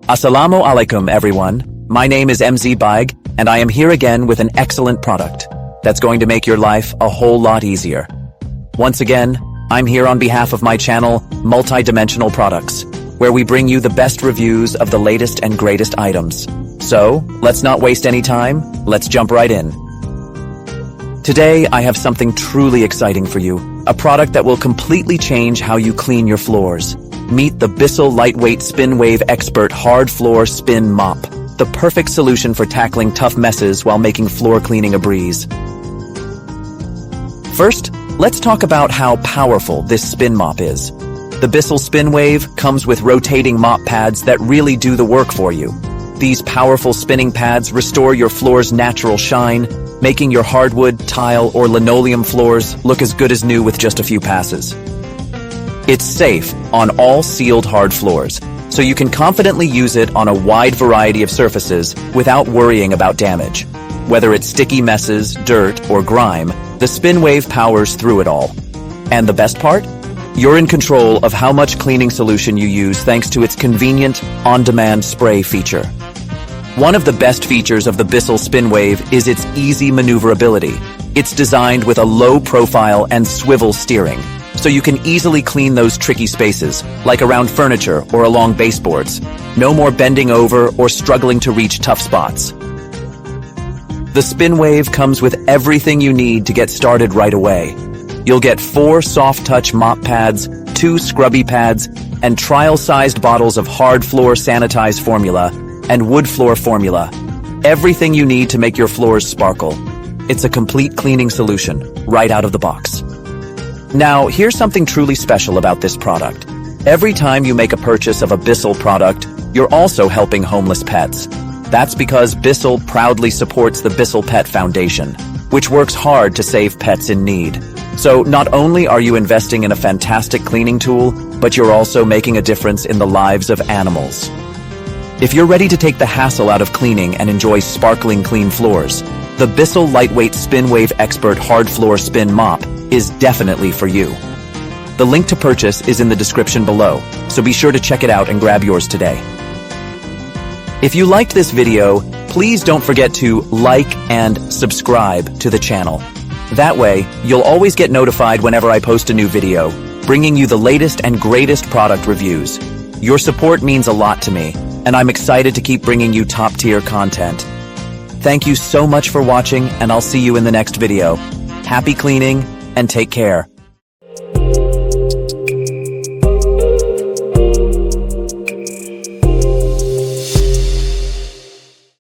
Assalamu alaikum, everyone. My name is MZ Baig, and I am here again with an excellent product that's going to make your life a whole lot easier. Once again, I'm here on behalf of my channel, Multidimensional Products, where we bring you the best reviews of the latest and greatest items. So, let's not waste any time, let's jump right in. Today, I have something truly exciting for you, a product that will completely change how you clean your floors. Meet the Bissell Lightweight SpinWave Expert Hard Floor Spin Mop, the perfect solution for tackling tough messes while making floor cleaning a breeze. First, let's talk about how powerful this spin mop is. The Bissell SpinWave comes with rotating mop pads that really do the work for you. These powerful spinning pads restore your floor's natural shine, making your hardwood, tile, or linoleum floors look as good as new with just a few passes. It's safe on all sealed hard floors, so you can confidently use it on a wide variety of surfaces without worrying about damage. Whether it's sticky messes, dirt, or grime, the SpinWave powers through it all. And the best part? You're in control of how much cleaning solution you use thanks to its convenient, on-demand spray feature. One of the best features of the Bissell SpinWave is its easy maneuverability. It's designed with a low profile and swivel steering, so you can easily clean those tricky spaces, like around furniture or along baseboards. No more bending over or struggling to reach tough spots. The SpinWave comes with everything you need to get started right away. You'll get 4 soft-touch mop pads, 2 scrubby pads, and trial-sized bottles of hard floor sanitize formula and wood floor formula. Everything you need to make your floors sparkle. It's a complete cleaning solution, right out of the box. Now, here's something truly special about this product. Every time you make a purchase of a Bissell product, you're also helping homeless pets. That's because Bissell proudly supports the Bissell Pet Foundation, which works hard to save pets in need. So not only are you investing in a fantastic cleaning tool, but you're also making a difference in the lives of animals. If you're ready to take the hassle out of cleaning and enjoy sparkling clean floors, the Bissell Lightweight SpinWave Expert Hard Floor Spin Mop is definitely for you. The link to purchase is in the description below, so be sure to check it out and grab yours today. If you liked this video, please don't forget to like and subscribe to the channel. That way, you'll always get notified whenever I post a new video, bringing you the latest and greatest product reviews. Your support means a lot to me, and I'm excited to keep bringing you top-tier content. Thank you so much for watching, and I'll see you in the next video. Happy cleaning, and take care.